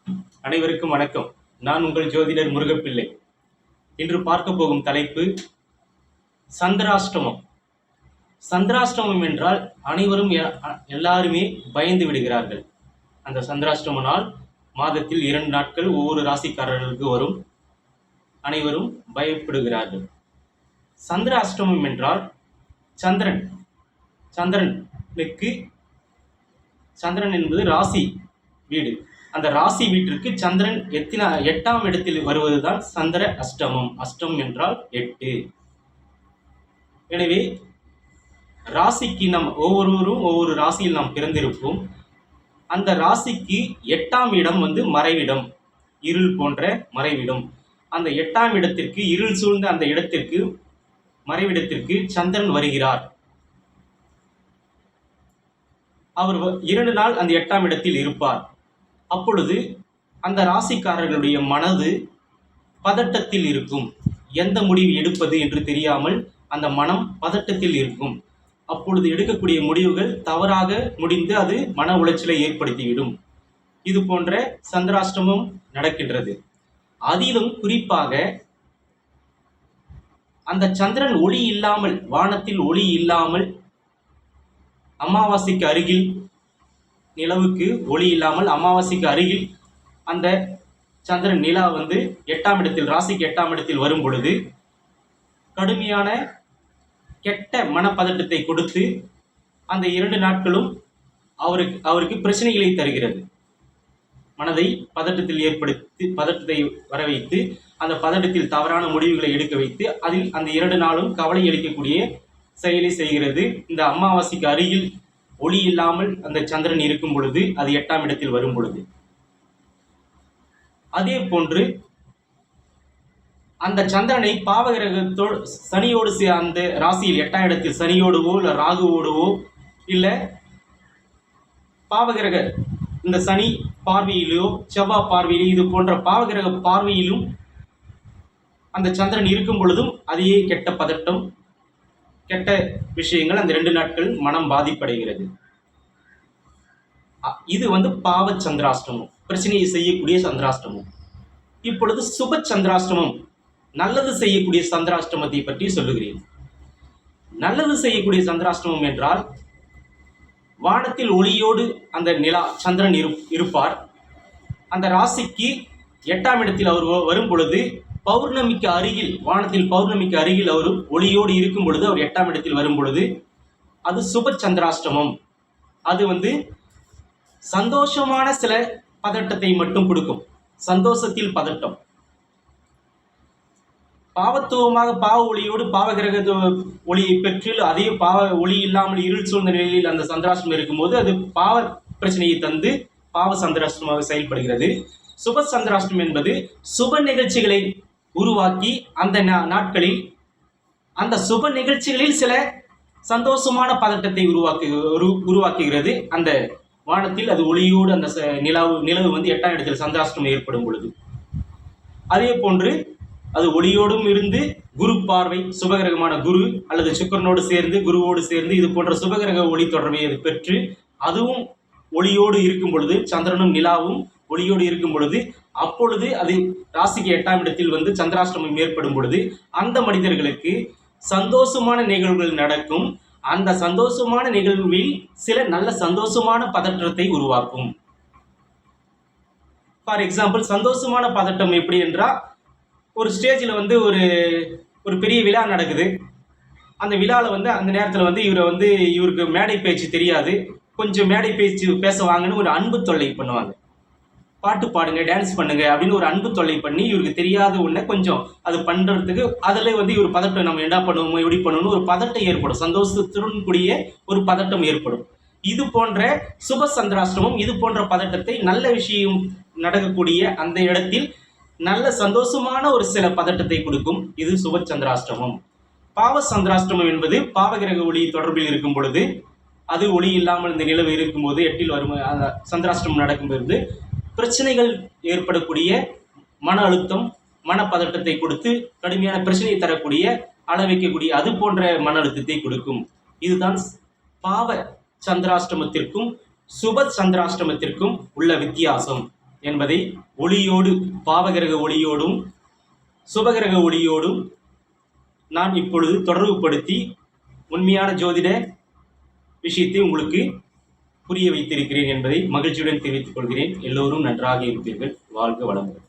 அனைவருக்கும் வணக்கம். நான் உங்கள் ஜோதிடர் முருகப்பிள்ளை. இன்று பார்க்க போகும் தலைப்பு சந்திராஷ்டமம். சந்திராஷ்டமம் என்றால் அனைவரும் எல்லாருமே பயந்து விடுகிறார்கள். அந்த சந்திராஷ்டம நாள் மாதத்தில் 2 நாட்கள் ஒவ்வொரு ராசிக்காரர்களுக்கு வரும். அனைவரும் பயப்படுகிறார்கள். சந்திராஷ்டமம் என்றால் சந்திரனுக்கு சந்திரன் என்பது ராசி வீடு. அந்த ராசி வீட்டிற்கு சந்திரன் 8ஆம் இடத்தில் வருவதுதான் சந்திர அஷ்டமம். அஷ்டம் என்றால் 8. எனவே ராசிக்கு நாம் ஒவ்வொருவரும் ஒவ்வொரு ராசியில் நாம் பிறந்திருப்போம். அந்த ராசிக்கு 8ஆம் இடம் மறைவிடம், இருள் போன்ற மறைவிடம். அந்த 8ஆம் இடத்திற்கு, இருள் சூழ்ந்த அந்த இடத்திற்கு, மறைவிடத்திற்கு சந்திரன் வருகிறார். அவர் 2 நாள் அந்த 8ஆம் இடத்தில் இருப்பார். அப்பொழுது அந்த ராசிக்காரர்களுடைய மனது பதட்டத்தில் இருக்கும். எந்த முடிவு எடுப்பது என்று தெரியாமல் அந்த மனம் பதட்டத்தில் இருக்கும். அப்பொழுது எடுக்கக்கூடிய முடிவுகள் தவறாக முடிந்து அது மன உளைச்சலை ஏற்படுத்திவிடும். இது போன்ற சந்திராஷ்டமம் நடக்கின்றது. அதிலும் குறிப்பாக அந்த சந்திரன் ஒளி இல்லாமல், வானத்தில் ஒளி இல்லாமல், அமாவாசைக்கு அருகில், நிலவுக்கு ஒளி இல்லாமல் அமாவாசைக்கு அருகில் அந்த சந்திரன் நிலா 8ஆம் இடத்தில், ராசிக்கு 8ஆம் இடத்தில் வரும் பொழுது கடுமையான கெட்ட மனப்பதட்டத்தை கொடுத்து அந்த 2 நாட்களும் அவருக்கு பிரச்சனைகளை தருகிறது. மனதை பதட்டத்தில் ஏற்படுத்தி, பதட்டத்தை வர வைத்து, அந்த பதட்டத்தில் தவறான முடிவுகளை எடுக்க வைத்து, அதில் அந்த 2 நாளும் கவலை அளிக்கக்கூடிய செயலை செய்கிறது. இந்த அமாவாசைக்கு அருகில் ஒளி இல்லாமல் அந்த சந்திரன் இருக்கும் பொழுது, அது 8ஆம் இடத்தில் வரும் பொழுது. அதே போன்று அந்த சந்திரனை பாவகிரகத்தோடு, சனியோடு, அந்த ராசியில் 8ஆம் இடத்தில் சனியோடுவோ இல்லை ராகுவோடுவோ இல்லை பாவகிரக இந்த சனி பார்வையிலோ செவ்வாய் பார்வையிலோ இது போன்ற பாவகிரக பார்வையிலும் அந்த சந்திரன் இருக்கும் பொழுதும் அதே கெட்ட பதட்டம், கெட்ட விஷயங்கள் அந்த 2 நாட்கள் மனம் பாதிப்படைகிறது. இது பாவ சந்திராஷ்டமம், பிரச்சனையை செய்யக்கூடிய சந்திராஷ்டமம். இப்பொழுது சுப சந்திராஷ்டமம், நல்லது செய்யக்கூடிய சந்திராஷ்டமத்தை பற்றி சொல்லுகிறேன். நல்லது செய்யக்கூடிய சந்திராஷ்டமம் என்றால் வானத்தில் ஒளியோடு அந்த நிலா சந்திரன் இருப்பார். அந்த ராசிக்கு 8ஆம் இடத்தில் அவர் வரும் பொழுது பௌர்ணமிக்கு அருகில், வானத்தில் பௌர்ணமிக்கு அருகில் அவர் ஒளியோடு இருக்கும் பொழுது, அவர் 8ஆம் இடத்தில் வரும் பொழுது அது சுப சந்திராஷ்டமம். அது சந்தோஷமான சில பதட்டத்தை மட்டும் கொடுக்கும். சந்தோஷத்தில் பதட்டம். பாவத்துவமாக பாவ ஒளியோடு பாவகிரக ஒளியை பெற்று அதே பாவ ஒளி இல்லாமல் இருள் சூழ்ந்த நிலையில் அந்த சந்திராஷ்டமம் இருக்கும்போது அது பாவ பிரச்சனையை தந்து பாவ சந்திராஷ்டமாக செயல்படுகிறது. சுப சந்திராஷ்டமம் என்பது சுப நிகழ்ச்சிகளை உருவாக்கி அந்த நாட்களில் அந்த சுப நிகழ்ச்சிகளில் சில சந்தோஷமான பதட்டத்தை உருவாக்குகிறது. அந்த வானத்தில் அது ஒளியோடு அந்த நிலவு 8ஆம் இடத்தில் சந்திராஷ்டமம் ஏற்படும் பொழுது. அதே போன்று அது ஒளியோடும் இருந்து குரு பார்வை, சுபகிரகமான குரு அல்லது சுக்கிரனோடு சேர்ந்து, குருவோடு சேர்ந்து இது போன்ற சுபகிரக ஒளி தொடர்பை அது பெற்று அதுவும் ஒளியோடு இருக்கும் பொழுது, சந்திரனும் நிலாவும் ஒளியோடு இருக்கும் பொழுது, அப்பொழுது அது ராசிக்கு 8ஆம் இடத்தில் சந்திராஷ்டமம் ஏற்படும் பொழுது அந்த மனிதர்களுக்கு சந்தோஷமான நிகழ்வுகள் நடக்கும். அந்த சந்தோஷமான நிகழ்வில் சில நல்ல சந்தோஷமான பதற்றத்தை உருவாக்கும். ஃபார் எக்ஸாம்பிள், சந்தோஷமான பதட்டம் எப்படி என்றால், ஒரு ஸ்டேஜில் ஒரு பெரிய விழா நடக்குது. அந்த விழாவில் அந்த நேரத்தில் இவருக்கு மேடை பேச்சு தெரியாது. கொஞ்சம் மேடை பேச்சு பேச வாங்கன்னு ஒரு அன்பு தொல்லை பண்ணுவாங்க. பாட்டு பாடுங்க, டான்ஸ் பண்ணுங்க அப்படின்னு ஒரு அன்பு தொல்லை பண்ணி இவருக்கு தெரியாத ஒன்றை கொஞ்சம் அது பண்ணுறதுக்கு அதில் இவர் பதட்டம், நம்ம என்ன பண்ணுவோமோ எப்படி பண்ணணும்னு ஒரு பதட்டம் ஏற்படும். சந்தோஷத்துடன் கூடிய ஒரு பதட்டம் ஏற்படும். இது போன்ற சுப சந்திராஷ்டமம், இது போன்ற பதட்டத்தை, நல்ல விஷயம் நடக்கக்கூடிய அந்த இடத்தில் நல்ல சந்தோஷமான ஒரு சில பதட்டத்தை கொடுக்கும். இது சுப சந்திராஷ்டமம். பாவ சந்திராஷ்டமம் என்பது பாவகிரக ஒளி தொடர்பில் இருக்கும் பொழுது, அது ஒளி இல்லாமல் இந்த நிலவு இருக்கும்போது 8இல் வரும் சந்திராஷ்டமம் நடக்கும்போது பிரச்சனைகள் ஏற்படக்கூடிய மன அழுத்தம், மனப்பதட்டத்தை கொடுத்து கடுமையான பிரச்சனையை தரக்கூடிய, அள வைக்கக்கூடிய அது போன்ற மன அழுத்தத்தை கொடுக்கும். இதுதான் பாவ சந்திராஷ்டமத்திற்கும் சுப சந்திராஷ்டமத்திற்கும் உள்ள வித்தியாசம் என்பதை ஒளியோடு, பாவகிரக ஒளியோடும் சுபகிரக ஒளியோடும் நான் இப்பொழுது தொடர்புபடுத்தி உண்மையான ஜோதிட விஷயத்தை உங்களுக்கு புரிய வைத்திருக்கிறேன் என்பதை மகிழ்ச்சியுடன் தெரிவித்துக் கொள்கிறேன். எல்லோரும் நன்றாக இருப்பீர்கள். வாழ்க வளமுடன்.